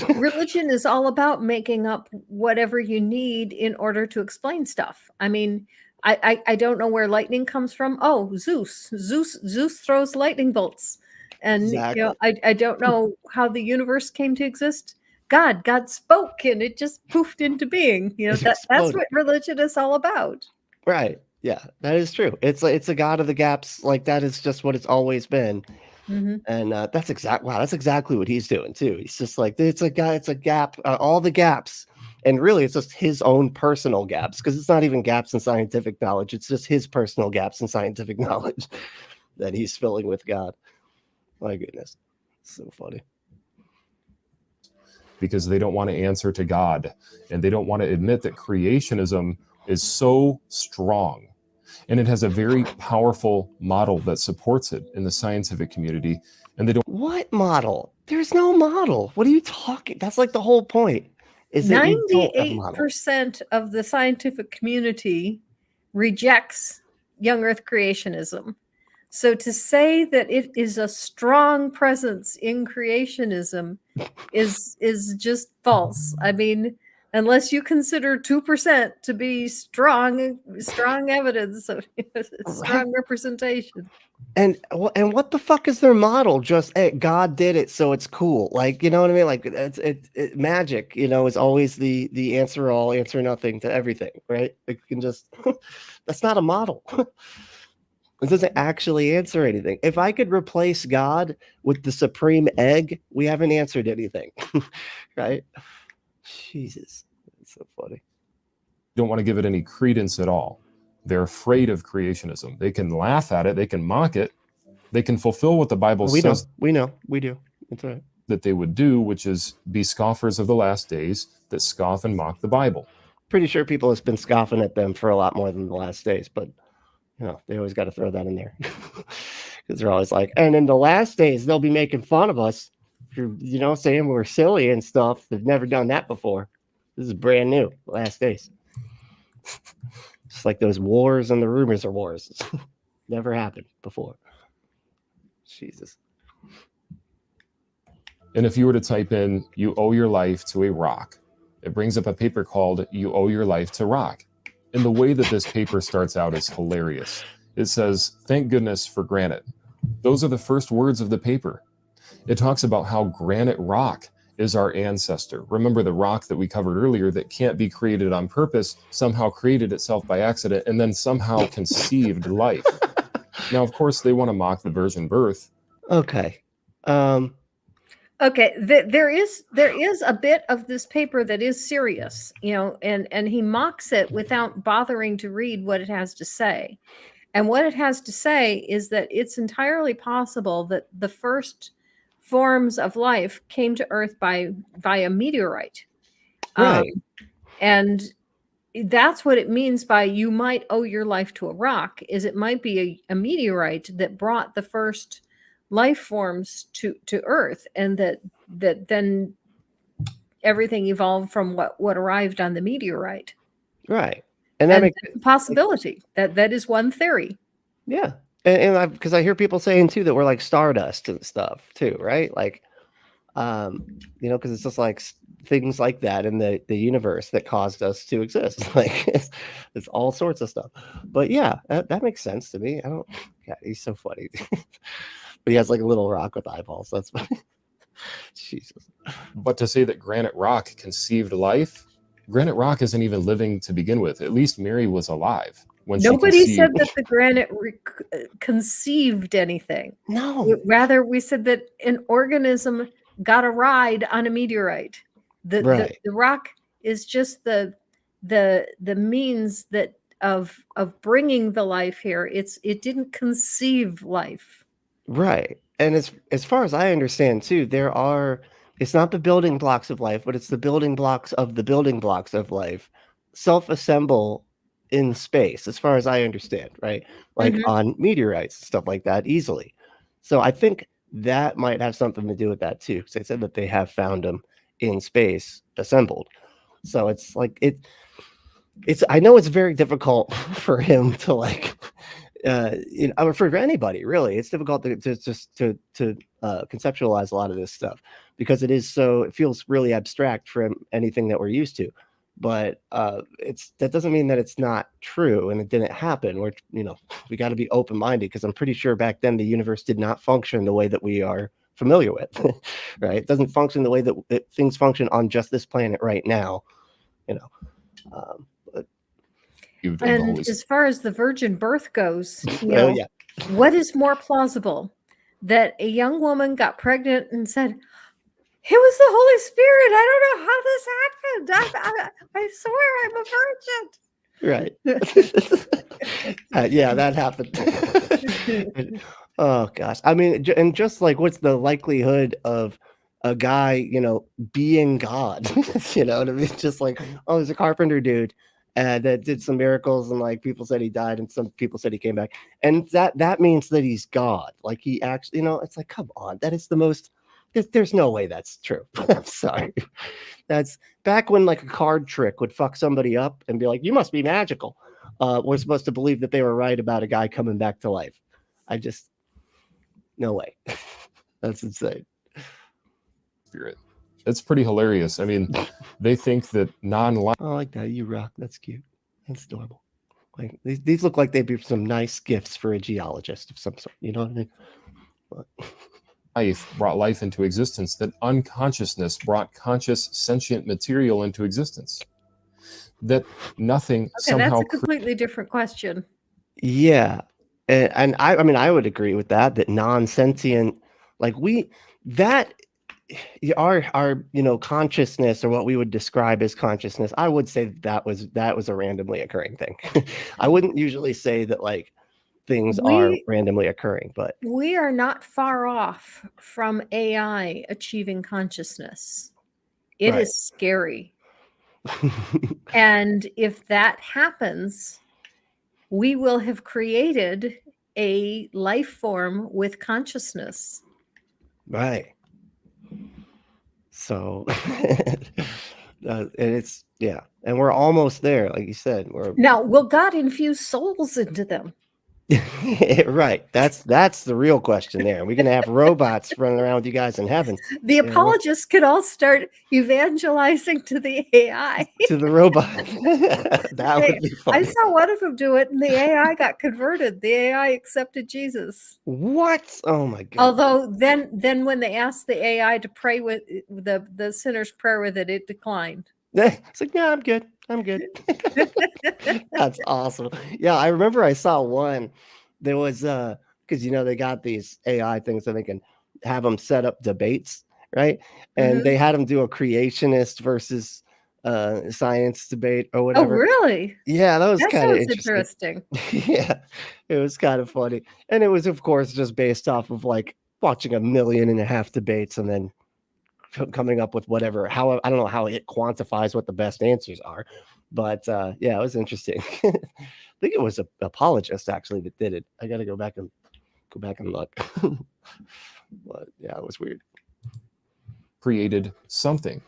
And religion is all about making up whatever you need in order to explain stuff. I mean, I don't know where lightning comes from. Oh, Zeus throws lightning bolts, and you know Exactly. I don't know how the universe came to exist. God spoke, and it just poofed into being. You know It that's exploded. what religion is all about. Right. Yeah, that is true. It's a god of the gaps. Like that is just what it's always been. Hmm. And that's exactly what he's doing too. He's just like it's a gap, all the gaps. And really it's just his own personal gaps because it's not even gaps in scientific knowledge. It's just his personal gaps in scientific knowledge that he's filling with God. My goodness. So funny. Because they don't want to answer to God and they don't want to admit that creationism is so strong and it has a very powerful model that supports it in the scientific community. And they don't. What model? There's no model. What are you talking? That's like the whole point. Is that you don't have a model. 98% of the scientific community rejects young earth creationism. So to say that it is a strong presence in creationism is just false. I mean, unless you consider 2% to be strong evidence of strong representation. And what the fuck is their model? Just God did it, so it's cool. Like, you know what I mean? Like it magic, is always the answer all, answer nothing to everything, right? It can just that's not a model. It doesn't actually answer anything. If I could replace God with the supreme egg, we haven't answered anything, right? Jesus, it's so funny. Don't want to give it any credence at all. They're afraid of creationism. They can laugh at it. They can mock it. They can fulfill what the Bible says. We do. That's right. That they would do, which is be scoffers of the last days that scoff and mock the Bible. Pretty sure people have been scoffing at them for a lot more than the last days, but they always got to throw that in there because they're always like, and in the last days they'll be making fun of us for saying we're silly and stuff. They've never done that before. This is brand new. Last days. Just like those wars and the rumors of wars. Never happened before. Jesus. And if you were to type in, you owe your life to a rock, it brings up a paper called You Owe Your Life to Rock. And the way that this paper starts out is hilarious. It says, thank goodness for granite. Those are the first words of the paper. It talks about how granite rock is our ancestor. Remember the rock that we covered earlier that can't be created on purpose, somehow created itself by accident, and then somehow conceived life. Now, of course, they want to mock the virgin birth. Okay. Okay, there is a bit of this paper that is serious, and he mocks it without bothering to read what it has to say. And what it has to say is that it's entirely possible that the first forms of life came to Earth via meteorite. Right. And that's what it means by you might owe your life to a rock, is it might be a meteorite that brought the first life forms to Earth, and that then everything evolved from what arrived on the meteorite. Right. And that makes a possibility. That is one theory. Yeah. And because I hear people saying too that we're like stardust and stuff too, right? Like because it's just like things like that in the universe that caused us to exist. Like it's all sorts of stuff. But yeah, that makes sense to me. God, he's so funny. But he has like a little rock with eyeballs. That's funny. Jesus. But to say that granite rock conceived life, granite rock isn't even living to begin with. At least Mary was alive when Nobody she said that the granite conceived anything. No. Rather, we said that an organism got a ride on a meteorite. The rock is just the means that of bringing the life here. It didn't conceive life. Right. And as far as I understand too, it's not the building blocks of life, but it's the building blocks of the building blocks of life self-assemble in space, as far as I understand, right? Like on meteorites and stuff like that easily. So I think that might have something to do with that too, because they said that they have found them in space assembled. So it's like I know it's very difficult for him to like for anybody really. It's difficult to conceptualize a lot of this stuff because it feels really abstract from anything that we're used to. But that doesn't mean that it's not true and it didn't happen. We got to be open-minded, because I'm pretty sure back then the universe did not function the way that we are familiar with. Right? It doesn't function the way that things function on just this planet right now. And as far as the virgin birth goes, what is more plausible? That a young woman got pregnant and said, "It was the Holy Spirit. I don't know how this happened. I swear I'm a virgin." Right. Yeah, that happened. Oh gosh. I mean, and just like, what's the likelihood of a guy, being God? You know what I mean? Just like, oh, there's a carpenter dude that did some miracles, and like people said he died, and some people said he came back, and that means that he's God. Like he actually, it's like, come on, that is the most. There's no way that's true. I'm sorry. That's back when like a card trick would fuck somebody up and be like, you must be magical. We're supposed to believe that they were right about a guy coming back to life. No way. That's insane. Spirit. It's pretty hilarious. I mean, they think that non-life. I like that. You rock. That's cute. That's adorable. Like these look like they'd be some nice gifts for a geologist of some sort. You know what I mean? But... life brought life into existence, that unconsciousness brought conscious sentient material into existence, that nothing somehow... That's a completely different question. Yeah. And I mean, I would agree with that non-sentient, like our consciousness, or what we would describe as consciousness, I would say that was a randomly occurring thing. I wouldn't usually say that like things are randomly occurring, but we are not far off from AI achieving consciousness. It is scary. And if that happens, we will have created a life form with consciousness. Right. So and it's, yeah, and we're almost there, like you said. Now, will God infuse souls into them? Right. That's the real question there. We're going to have robots running around with you guys in heaven. The apologists could all start evangelizing to the AI. To the robot. That would be funny. I saw one of them do it, and the AI got converted. The AI accepted Jesus. What? Oh my God. Although then when they asked the AI to pray with the sinner's prayer with it, it declined. It's like, no, I'm good. That's awesome. Yeah, I remember I saw one. There was because they got these AI things so they can have them set up debates, right? And they had them do a creationist versus science debate or whatever. Oh, really? Yeah, that was kind of interesting. Yeah, it was kind of funny, and it was, of course, just based off of like watching 1.5 million debates and then coming up with whatever. How I don't know how it quantifies what the best answers are, but yeah, it was interesting. I think it was an apologist actually that did it. I got to go back and look. But yeah, it was weird. Created something.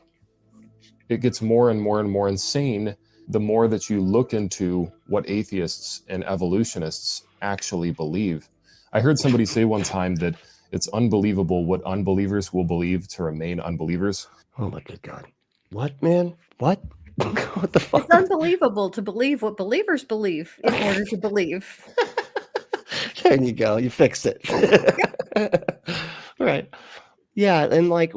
It gets more and more and more insane the more that you look into what atheists and evolutionists actually believe. I heard somebody say one time that it's unbelievable what unbelievers will believe to remain unbelievers. Oh my good God. What, man? What? What the fuck? It's unbelievable to believe what believers believe in order to believe. There you go. You fixed it. Right. Yeah. And like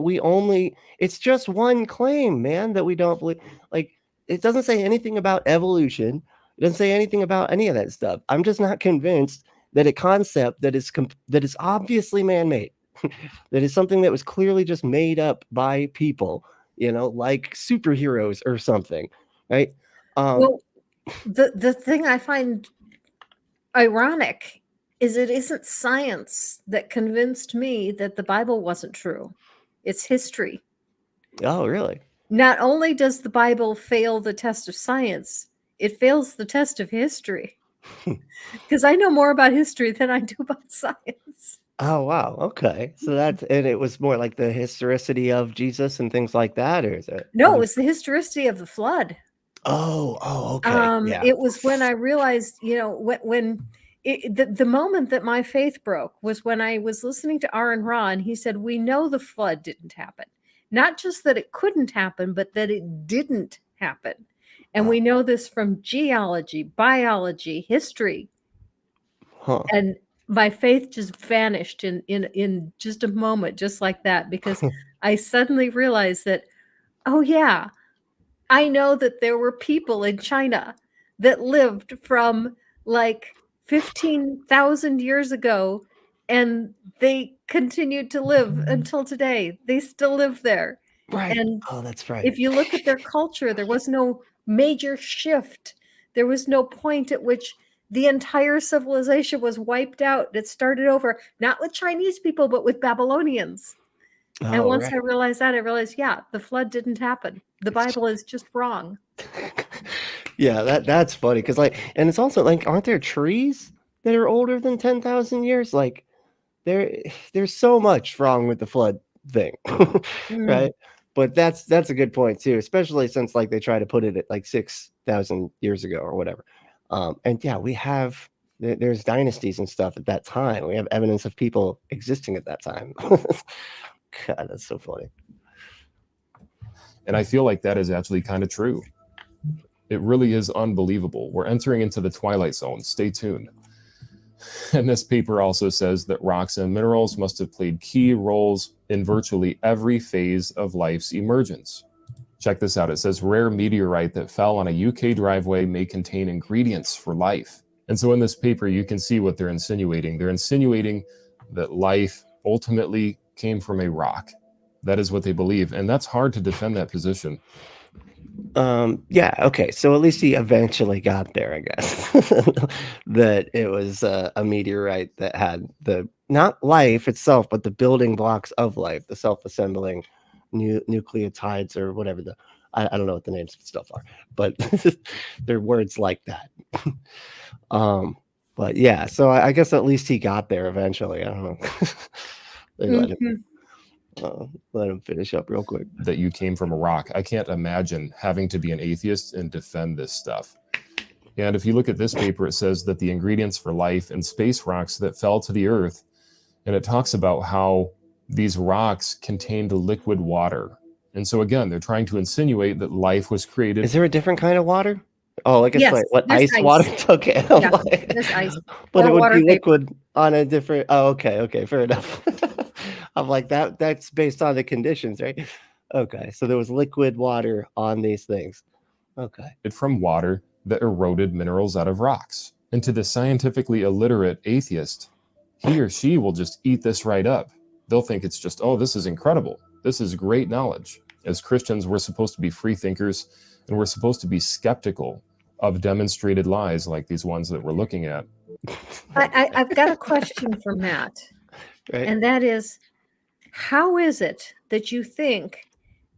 it's just one claim, man, that we don't believe. Like, it doesn't say anything about evolution. It doesn't say anything about any of that stuff. I'm just not convinced that a concept that is obviously man-made, that is something that was clearly just made up by people, like superheroes or something, right? Well, the thing I find ironic is it isn't science that convinced me that the Bible wasn't true. It's history. Oh, really? Not only does the Bible fail the test of science, it fails the test of history. Because I know more about history than I do about science. Oh, wow. Okay. So and it was more like the historicity of Jesus and things like that, or is it? No, it was the historicity of the flood. Oh, okay. Yeah. It was when I realized, when the moment that my faith broke was when I was listening to Aaron Ra, and he said, we know the flood didn't happen. Not just that it couldn't happen, but that it didn't happen. And we know this from geology, biology, history. Huh. And my faith just vanished in just a moment, just like that, because I suddenly realized that, oh yeah, I know that there were people in China that lived from like 15,000 years ago, and they continued to live until today. They still live there. Right. And that's right. if you look at their culture, there was no major shift. There was no point at which the entire civilization was wiped out. It started over, not with Chinese people, but with Babylonians. And once I realized that, I realized, yeah, the flood didn't happen. The Bible is just wrong. Yeah, that's funny because and it's also like, aren't there trees that are older than 10,000 years? Like, there's so much wrong with the flood thing, right? But that's a good point too, especially since like they try to put it at like 6,000 years ago or whatever. And yeah, there's dynasties and stuff at that time. We have evidence of people existing at that time. God, that's so funny. And I feel like that is actually kind of true. It really is unbelievable. We're entering into the twilight zone. Stay tuned. And this paper also says that rocks and minerals must have played key roles in virtually every phase of life's emergence. Check this out. It says rare meteorite that fell on a UK driveway may contain ingredients for life. And so in this paper, you can see what they're insinuating. They're insinuating that life ultimately came from a rock. That is what they believe. And that's hard to defend that position. Yeah, okay. So at least he eventually got there, I guess. That it was a meteorite that had not life itself, but the building blocks of life, the self-assembling nucleotides or whatever I don't know what the names of stuff are, but they're words like that. But yeah, so I guess at least he got there eventually. I don't know. They let him finish up real quick. That you came from a rock. I can't imagine having to be an atheist and defend this stuff. And if you look at this paper, it says that the ingredients for life in space rocks that fell to the Earth, and it talks about how these rocks contained liquid water. And so again, they're trying to insinuate that life was created. Is there a different kind of water? Oh, I guess Yes, like what there's ice water? Okay. I'm Yeah, like- there's ice. but Or it would water be vapor. liquid on a different. Oh, okay, fair enough. I'm like that's based on the conditions, right? Okay, so there was liquid water on these things. Okay. From water that eroded minerals out of rocks. And to the scientifically illiterate atheist, he or she will just eat this right up. They'll think it's just, oh, this is incredible. This is great knowledge. As Christians, we're supposed to be free thinkers, and we're supposed to be skeptical of demonstrated lies like these ones that we're looking at. I've got a question for Matt, Right. and that is, how is it that you think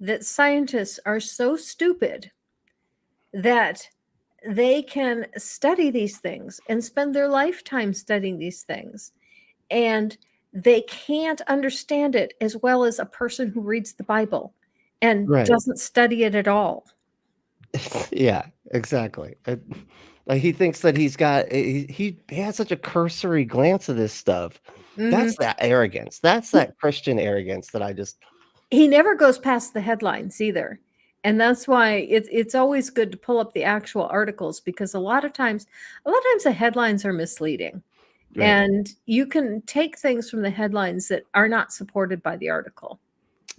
that scientists are so stupid that they can study these things and spend their lifetime studying these things, and they can't understand it as well as a person who reads the Bible and Right. doesn't study it at all? Yeah, exactly. Like he thinks that he has such a cursory glance of this stuff. That's that arrogance. That's that Christian arrogance that I just. He never goes past the headlines either. And that's why it's always good to pull up the actual articles, because a lot of times the headlines are misleading. Right. And you can take things from the headlines that are not supported by the article.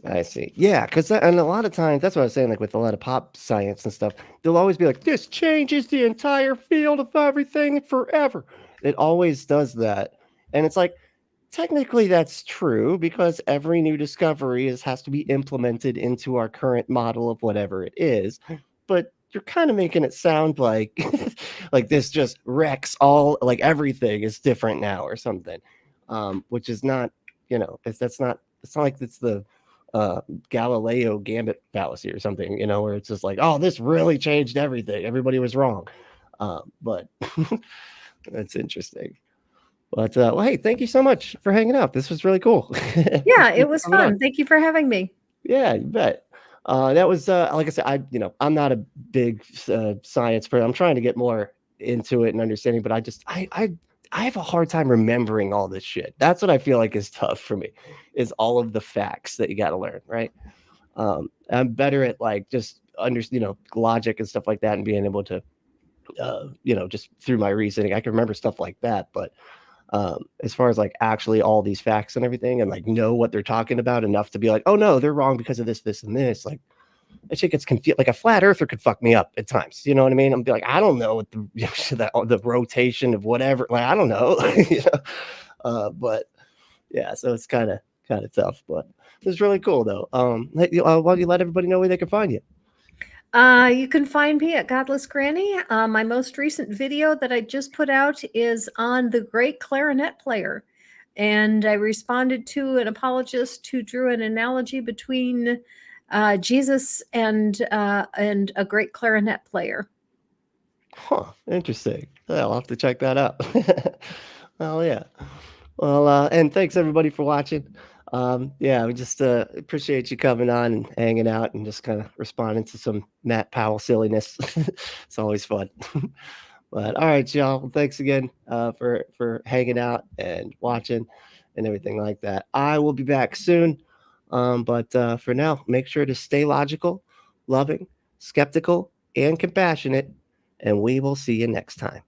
I see. Yeah, because and a lot of times that's what I was saying. Like with a lot of pop science and stuff, they'll always be like, "This changes the entire field of everything forever." It always does that, and it's like technically that's true because every new discovery has to be implemented into our current model of whatever it is. But you're kind of making it sound like like this just wrecks all, like everything is different now or something, which is not, it's not like it's the Galileo gambit fallacy or something, where it's just like, oh, this really changed everything. Everybody was wrong. But that's interesting. But well, hey, thank you so much for hanging out. This was really cool. Yeah, it was fun. Thank you for having me. Yeah, you bet. That was like I said, I'm not a big science person. I'm trying to get more into it and understanding, but I have a hard time remembering all this shit. That's what I feel like is tough for me, is all of the facts that you got to learn, right? I'm better at like just logic and stuff like that, and being able to, just through my reasoning, I can remember stuff like that. But as far as like actually all these facts and everything, and like know what they're talking about enough to be like, oh no, they're wrong because of this, this, and this, like that shit gets confused. Like a flat earther could fuck me up at times. You know what I mean? I'm be like, I don't know what the rotation of whatever. Like I don't know. But yeah, so it's kind of tough. But it's really cool though. While you let everybody know where they can find you. You can find me at Godless Granny. My most recent video that I just put out is on the great clarinet player. And I responded to an apologist who drew an analogy between Jesus and a great clarinet player. Huh, interesting. Yeah, I'll have to check that out. Well, yeah. Well, and thanks everybody for watching. Yeah, we just appreciate you coming on and hanging out and just kind of responding to some Matt Powell silliness. It's always fun. But all right, y'all. Well, thanks again for hanging out and watching and everything like that. I will be back soon. But for now, make sure to stay logical. loving, skeptical, and compassionate, and we will see you next time.